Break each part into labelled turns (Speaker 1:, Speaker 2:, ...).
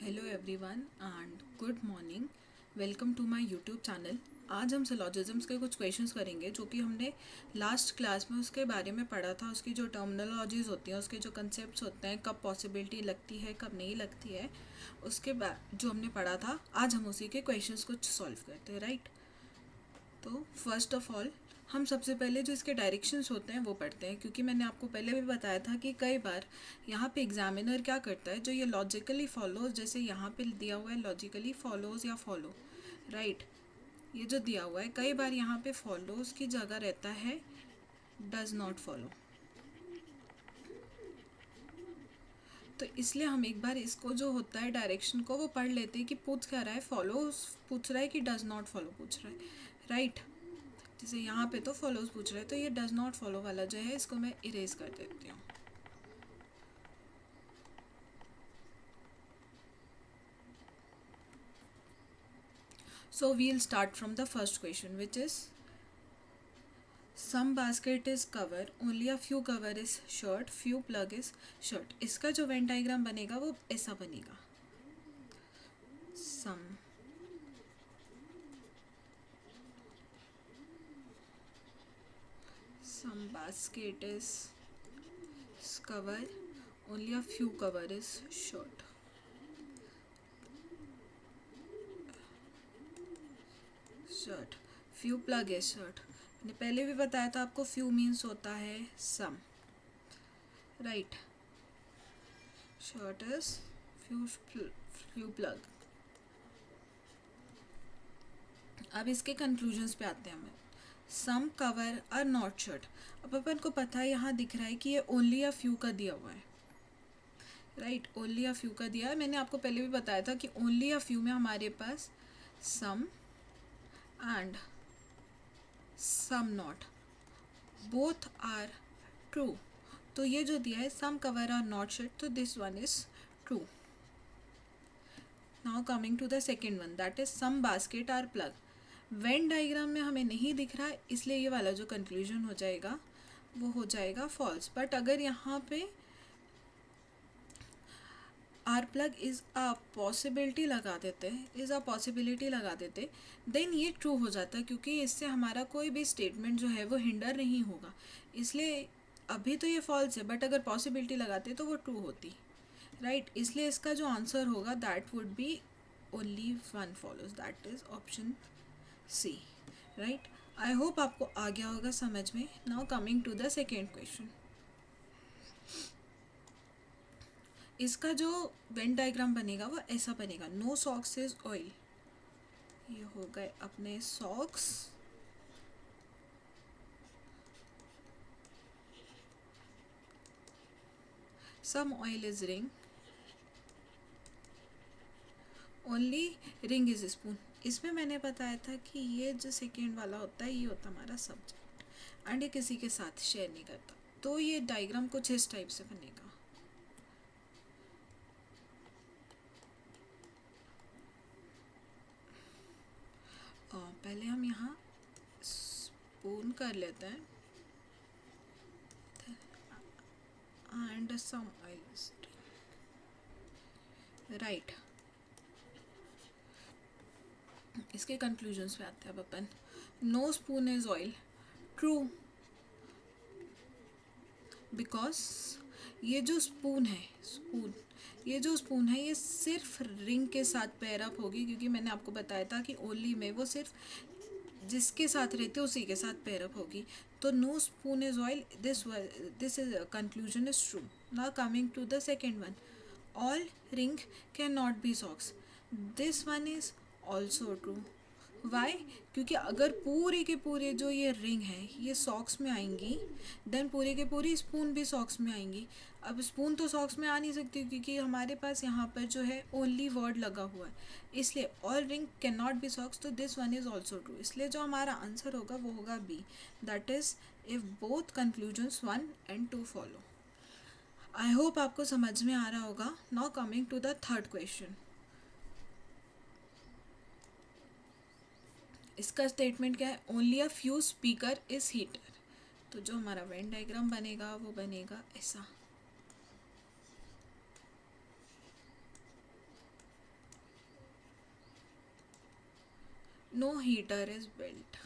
Speaker 1: Hello everyone and good morning. Welcome to my YouTube channel. आज हम सिलोजिज्म्स के कुछ क्वेश्चंस करेंगे जो कि हमने लास्ट क्लास में उसके बारे में पढ़ा था। उसकी जो टर्मिनोलॉजीज़ होती हैं, उसके जो कंसेप्ट्स होते हैं, कब पॉसिबिलिटी लगती है कब नहीं लगती है, उसके बाद जो हमने पढ़ा था, आज हम उसी के क्वेश्चंस कुछ सॉल्व करते हैं, राइट। तो फर्स्ट ऑफ ऑल हम सबसे पहले जो इसके डायरेक्शंस होते हैं वो पढ़ते हैं, क्योंकि मैंने आपको पहले भी बताया था कि कई बार यहाँ पे एग्जामिनर क्या करता है, जो ये लॉजिकली फॉलोज, जैसे यहाँ पे दिया हुआ है लॉजिकली फॉलोज या फॉलो, राइट। ये जो दिया हुआ है, कई बार यहाँ पे फॉलोज की जगह रहता है डज नॉट फॉलो। तो इसलिए हम एक बार इसको जो होता है डायरेक्शन को वो पढ़ लेते हैं कि पूछ क्या रहा है, फॉलो पूछ रहा है कि डज नॉट फॉलो पूछ रहा है, राइट। जैसे यहाँ पे तो फॉलोज पूछ रहे हैं, तो ये डज नॉट फॉलो वाला जो है इसको मैं इरेज कर देती हूँ। So we'll start from the first question which is some basket is cover only a few cover is shirt few plug is shirt. इसका जो वेन डायग्राम बनेगा वो ऐसा बनेगा। Some basket is cover only a few cover is shirt shirt few plug है shirt. मैंने पहले भी बताया था आपको, फ्यू मीन्स होता है some, right. Shirt is few plug. अब इसके कंक्लूजन्स पे आते हैं हमें। Some cover are not shirt. अब अपन को पता है, यहाँ दिख रहा है कि ये ओनली अ फ्यू का दिया हुआ है, राइट। ओनली अ फ्यू का दिया है। मैंने आपको पहले भी बताया था कि ओनली अ फ्यू में हमारे पास some and some not both are true. तो ये जो दिया है some cover are not shirt, तो this one is true. Now coming to the second one, that is some basket are plug. Venn diagram में हमें नहीं दिख रहा है, इसलिए ये वाला जो कंक्लूजन हो जाएगा वो हो जाएगा फॉल्स। बट अगर यहाँ पे are plug is a possibility लगा देते, इज़ अ पॉसिबिलिटी लगा देते, देन ये ट्रू हो जाता है, क्योंकि इससे हमारा कोई भी स्टेटमेंट जो है वो हिंडर नहीं होगा। इसलिए अभी तो ये फॉल्स है, बट अगर पॉसिबिलिटी लगाते तो वो ट्रू होती, राइट। इसलिए इसका जो आंसर होगा that would be only one follows, that is option C, right. I hope आपको आ गया होगा समझ में। Now coming to the second question. इसका जो वेन डायग्राम बनेगा वो ऐसा बनेगा। No socks is oil. ये हो गए अपने socks, some oil is ring, only ring is spoon. इसमें मैंने बताया था कि ये जो सेकेंड वाला होता है ये होता है हमारा सब्जेक्ट, एंड ये किसी के साथ शेयर नहीं करता। तो ये डायग्राम कुछ इस टाइप से बनेगा। पहले हम यहाँ स्पून कर लेते हैं एंड सम ऑयल, राइट। इसके कंक्लूजन्स पे आते हैं अब अपन। No spoon is oil, true, because ये जो स्पून है, ये सिर्फ रिंग के साथ पेयर अप होगी, क्योंकि मैंने आपको बताया था कि ओनली में वो सिर्फ जिसके साथ रहते उसी के साथ पेयर अप होगी। तो no spoon is oil, this is conclusion is true. Now coming to the second one, all ring can not be socks, this one is also true. Why? क्योंकि अगर पूरे के पूरे जो ये रिंग है ये सॉक्स में आएंगी, देन पूरी के पूरी स्पून भी सॉक्स में आएंगी। अब स्पून तो सॉक्स में आ नहीं सकती, क्योंकि हमारे पास यहाँ पर जो है ओनली वर्ड लगा हुआ है, इसलिए all ring can not be socks, तो this one is also true. इसलिए जो हमारा आंसर होगा वो होगा B, that is if both conclusions 1 and 2 follow. I hope आपको समझ में आ रहा होगा। Now coming to the third question. इसका स्टेटमेंट क्या है? Only a few speaker is heater. तो जो हमारा वेन डायग्राम बनेगा वो बनेगा ऐसा। No heater is built.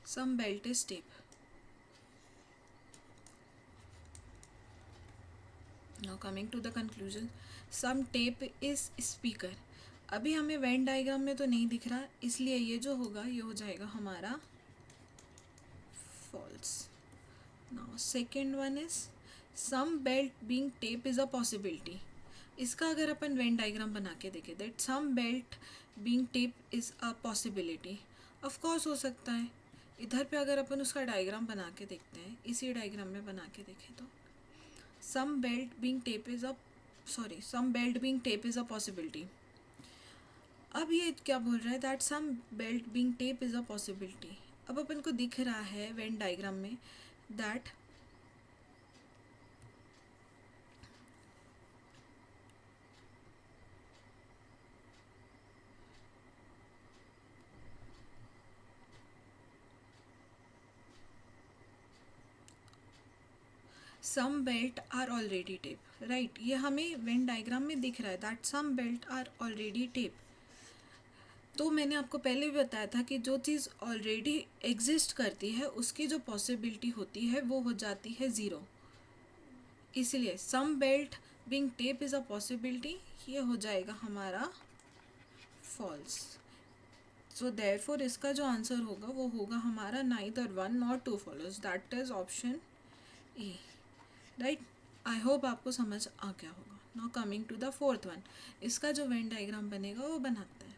Speaker 1: Some belt is tape. Now coming to the conclusion, some tape is speaker. अभी हमें वेन डायग्राम में तो नहीं दिख रहा, इसलिए ये जो होगा ये हो जाएगा हमारा false. Now second one is some belt being tape is a possibility. इसका अगर अपन वेन डायग्राम बना के देखें, that some belt being tape is a possibility, of course हो सकता है. इधर पे अगर अपन उसका डायग्राम बना के देखते हैं, इसी डायग्राम में बना के देखें तो some belt being tape is a some belt being tape is a possibility. अब ये क्या बोल रहा है, that some belt being tape is a possibility. अब अपन को दिख रहा है वेन डायग्राम में that some belt are already tape. Right, ये हमें वेन डायग्राम में दिख रहा है that some belt are already tape. तो मैंने आपको पहले भी बताया था कि जो चीज़ ऑलरेडी एग्जिस्ट करती है उसकी जो पॉसिबिलिटी होती है वो हो जाती है ज़ीरो. इसलिए some belt being tape is a possibility, ये हो जाएगा हमारा फॉल्स. सो देयरफॉर इसका जो आंसर होगा वो होगा हमारा neither one not two follows, that is option A. Right, I hope आपको समझ आ गया होगा. Now coming to the fourth one, इसका जो वेन डायग्राम बनेगा वो बनाते हैं.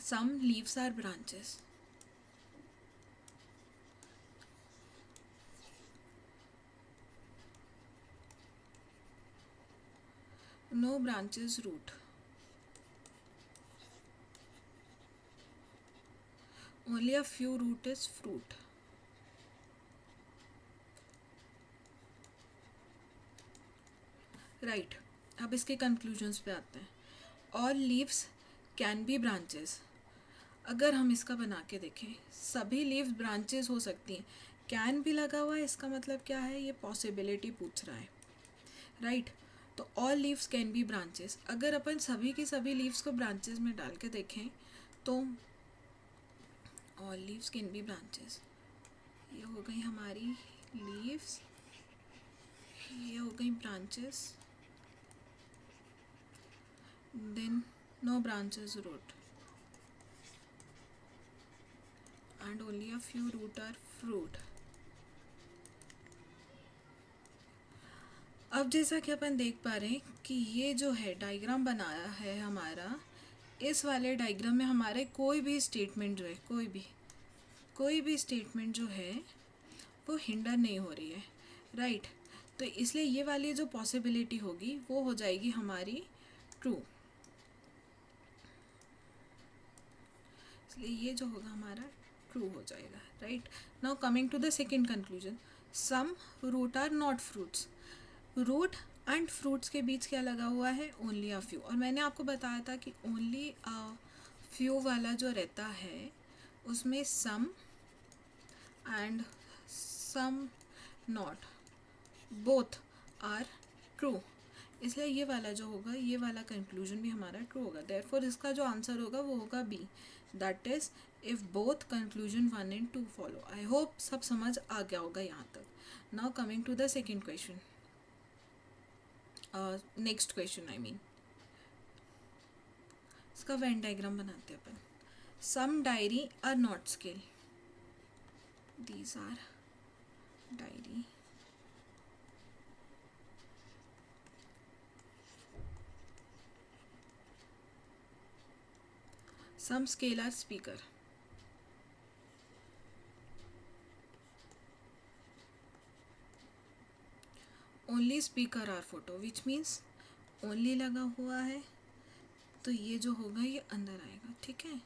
Speaker 1: Some leaves are branches. No branches root. Only a few root is fruit. Right, अब इसके कंक्लूजन्स पे आते हैं. All leaves can be branches. अगर हम इसका बना के देखें, सभी लीव्स ब्रांचेस हो सकती हैं. कैन भी लगा हुआ है, इसका मतलब क्या है, ये पॉसिबिलिटी पूछ रहा है. राइट, तो all leaves can be branches. अगर अपन सभी की सभी लीव्स को ब्रांचेस में डाल के देखें तो all leaves can be branches, ये हो गई हमारी लीव्स, ये हो गई branches, then no branches root and only a few root are fruit. अब जैसा कि अपन देख पा रहे हैं कि ये जो है डायग्राम बनाया है हमारा, इस वाले डायग्राम में हमारे कोई भी स्टेटमेंट जो है, कोई भी स्टेटमेंट जो है वो हिंडर नहीं हो रही है. राइट, तो इसलिए ये वाली जो पॉसिबिलिटी होगी वो हो जाएगी हमारी ट्रू. इसलिए ये जो होगा हमारा ट्रू हो जाएगा. Right, now coming to the second conclusion, some root are not fruits. Root and fruits के बीच क्या लगा हुआ है, ओनली अ फ्यू. और मैंने आपको बताया था कि ओनली अ फ्यू वाला जो रहता है उसमें some and some not both are true. इसलिए ये वाला जो होगा, ये वाला कंक्लूजन भी हमारा ट्रू होगा. देयरफॉर इसका जो आंसर होगा वो होगा B, that is if both conclusion 1 and 2 follow. I hope सब समझ आ गया होगा यहाँ तक. Now coming to the second question, next question I mean, इसका वेन डायग्राम बनाते हैं अपन. Some diary are not scale. These are diary. Some scale are speaker. Only speaker are photo, which means only लगा हुआ है तो ये जो होगा ये अंदर आएगा. ठीक है,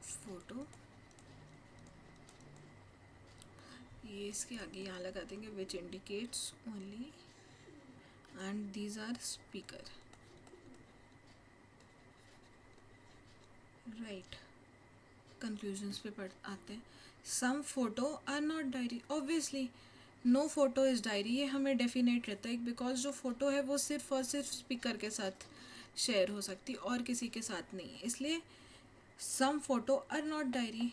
Speaker 1: फोटो, ये इसके आगे यहाँ लगा देंगे which indicates only, and these are speaker. Right, conclusions पे पढ़ आते हैं. Some photo are not diary. Obviously no photo is diary, ये हमें डेफिनेट रहता है बिकॉज जो फ़ोटो है वो सिर्फ और सिर्फ स्पीकर के साथ शेयर हो सकती और किसी के साथ नहीं. इसलिए some photo are not diary,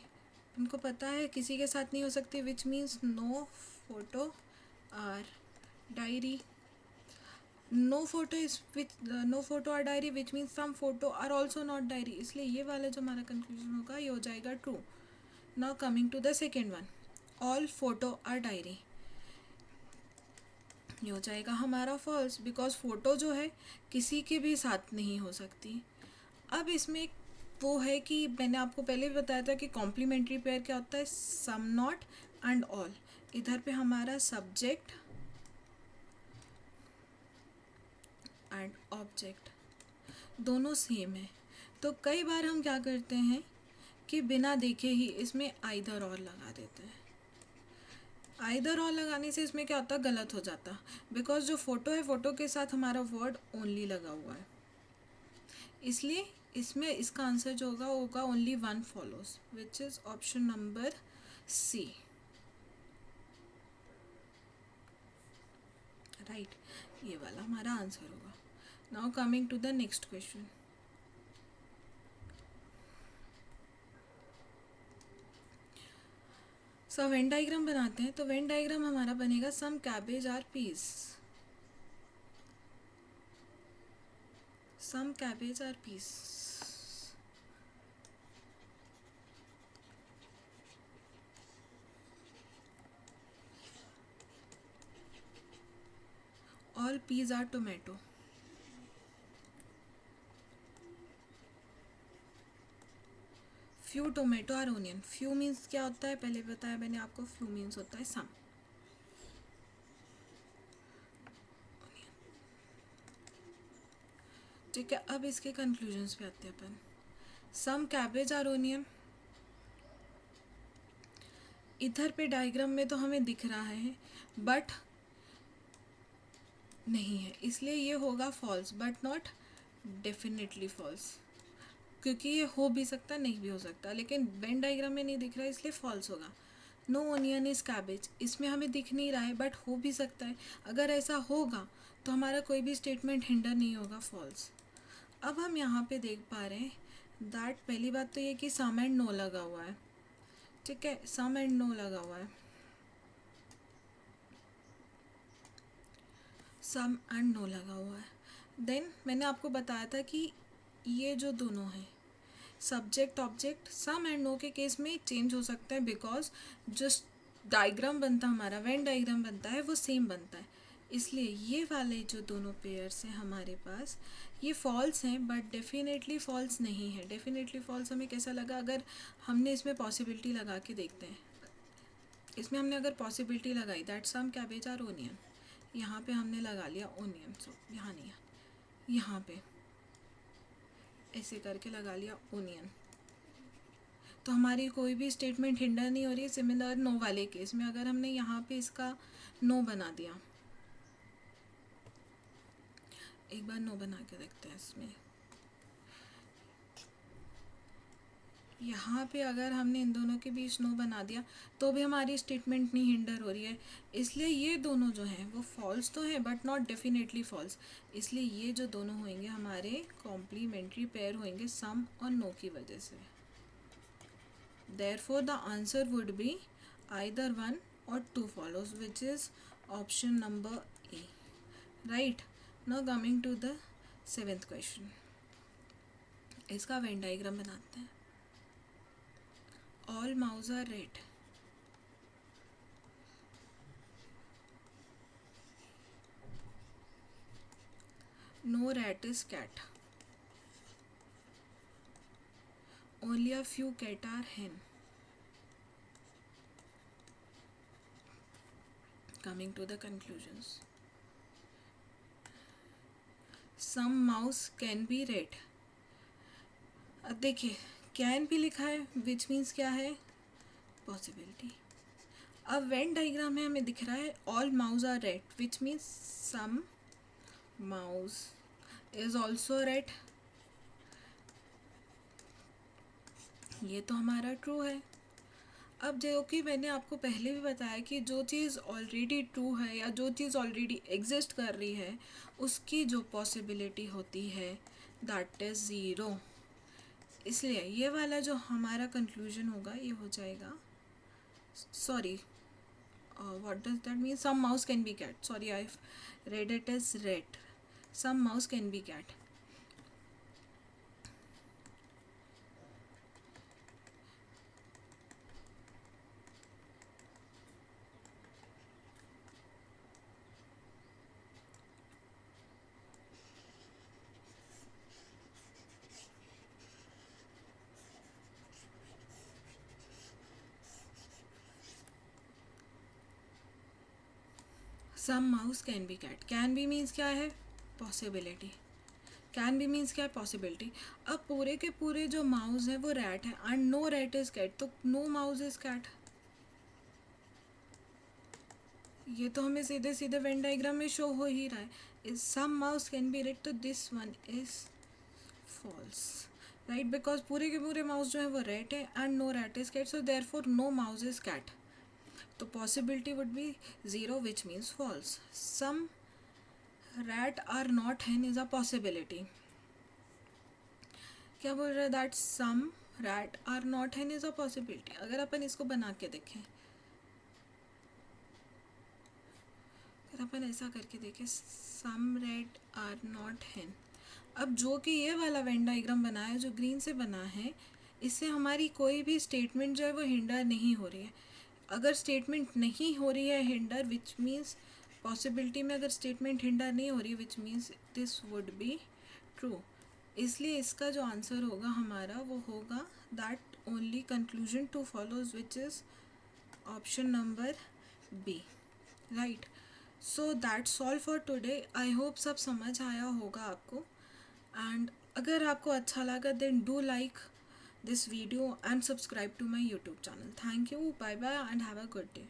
Speaker 1: उनको पता है किसी के साथ नहीं हो सकती, which means no photo are diary. No photo is which no photo are diary which means some photo are also not diary. इसलिए ये वाला जो हमारा कंक्लूजन होगा ये हो जाएगा true. Now coming to the second one, all photo are diary, ये हो जाएगा हमारा फॉल्स बिकॉज फ़ोटो जो है किसी के भी साथ नहीं हो सकती. अब इसमें एक वो है कि मैंने आपको पहले भी बताया था कि कॉम्प्लीमेंट्री पेयर क्या होता है, सम नॉट एंड ऑल. इधर पे हमारा सब्जेक्ट एंड ऑब्जेक्ट दोनों सेम है. तो कई बार हम क्या करते हैं कि बिना देखे ही इसमें आइदर और लगा देते हैं. आइदर और लगाने से इसमें क्या होता, गलत हो जाता बिकॉज जो फ़ोटो है फ़ोटो के साथ हमारा वर्ड ओनली लगा हुआ है. इसलिए इसमें इसका आंसर जो होगा वो होगा only one follows which is option number C. Right, ये वाला हमारा आंसर होगा. Now coming to the next question. So Venn diagram बनाते हैं. तो वेन डाइग्राम हमारा बनेगा some cabbage are peas. Some cabbage are peas. All peas are tomato. Few tomato are onion. Few means क्या होता है, पहले बताया मैंने आपको, फ्यू मीन्स होता है सम. ठीक है, अब इसके कंक्लूजन्स पे आते हैं अपन. सम कैबेज आर ओनियन, इधर पे डायग्राम में तो हमें दिख रहा है बट नहीं है, इसलिए ये होगा false but not definitely false. क्योंकि ये हो भी सकता नहीं भी हो सकता, लेकिन वेन डायग्राम में नहीं दिख रहा है इसलिए फॉल्स होगा. नो ओनियन इज़ कैबेज, इसमें हमें दिख नहीं रहा है बट हो भी सकता है. अगर ऐसा होगा तो हमारा कोई भी स्टेटमेंट हिंडर नहीं होगा, फॉल्स. अब हम यहाँ पे देख पा रहे हैं दैट पहली बात तो ये कि सम एंड नो लगा हुआ है. ठीक है, सम एंड नो लगा हुआ है, सम एंड नो लगा हुआ है. देन मैंने आपको बताया था कि ये जो दोनों हैं subject object some and no के केस में चेंज हो सकता है बिकॉज जो डायग्राम बनता है हमारा वेन डायग्राम बनता है वो सेम बनता है. इसलिए ये वाले जो दोनों पेयर्स हैं हमारे पास ये फॉल्स हैं बट डेफिनेटली फॉल्स नहीं है. डेफिनेटली फॉल्स हमें कैसा लगा, अगर हमने इसमें पॉसिबिलिटी लगा के देखते हैं. इसमें हमने अगर पॉसिबिलिटी लगाई that some cabbage are onion, यहाँ पे हमने लगा लिया ओनियन, सो यहाँ नहीं है, यहाँ पे ऐसे करके लगा लिया ओनियन, तो हमारी कोई भी स्टेटमेंट हिंडर नहीं हो रही है. सिमिलर नो वाले केस में अगर हमने यहाँ पे इसका नो बना दिया, एक बार नो बना के देखते हैं. इसमें यहाँ पे अगर हमने इन दोनों के बीच नो बना दिया तो भी हमारी स्टेटमेंट नहीं हिंडर हो रही है. इसलिए ये दोनों जो हैं वो फॉल्स तो हैं बट नॉट डेफिनेटली फॉल्स. इसलिए ये जो दोनों होंगे हमारे कॉम्प्लीमेंट्री पेयर होंगे सम और नो की वजह से. Therefore, the answer would be either one or two follows, which is option number A. Right. Now coming to the seventh question. इसका वेन डायग्राम बनाते हैं. All mouse are red. No rat is cat. Only a few cat are hen. Coming to the conclusions. Some mouse can be red. अब देखिए can भी लिखा है which means क्या है, पॉसिबिलिटी. अब वेन डायग्राम में हमें दिख रहा है all mouse are red which means some mouse is also red. ये तो हमारा ट्रू है। अब जो कि मैंने आपको पहले भी बताया कि जो चीज़ ऑलरेडी ट्रू है या जो चीज़ ऑलरेडी एग्जिस्ट कर रही है उसकी जो पॉसिबिलिटी होती है दैट इज़ ज़ीरो। इसलिए ये वाला जो हमारा कंक्लूजन होगा ये हो जाएगा, sorry, what does that mean? Some mouse can be cat. Sorry, I've read it as rat. Some mouse can be cat. Some mouse can be cat. Can be means क्या है? Possibility. कैन बी मीन्स क्या है? Possibility. अब पूरे के पूरे जो mouse है वो रैट है and no rat is cat, तो नो माउस इज कैट। ये तो हमें सीधे सीधे वेन डायग्राम में शो हो ही रहा है। Is some mouse can be rat, तो this one is false, right, because पूरे के पूरे माउस जो है वो रेट है and no rat is cat, so therefore no mouse is cat. तो possibility would be zero which means false. Some rat are not hen is a possibility. क्या बोल रहा है? That some rat are not hen is a possibility. अगर अपन इसको बना के देखें, अगर अपन ऐसा करके देखें सम रैट आर नॉट hen, अब जो कि ये वाला वेन डाइग्राम बना है जो ग्रीन से बना है, इससे हमारी कोई भी स्टेटमेंट जो है वो हिंडर नहीं हो रही है। अगर स्टेटमेंट नहीं हो रही है हिंडर विच मीन्स पॉसिबिलिटी में अगर स्टेटमेंट हिंडर नहीं हो रही है which means this would be true. इसलिए इसका जो आंसर होगा हमारा वो होगा that only conclusion two follows which is option number B, right. So that's all for today. I hope सब समझ आया होगा आपको, एंड अगर आपको अच्छा लगा then do like this video and subscribe to my YouTube channel. Thank you. Bye bye and have a good day.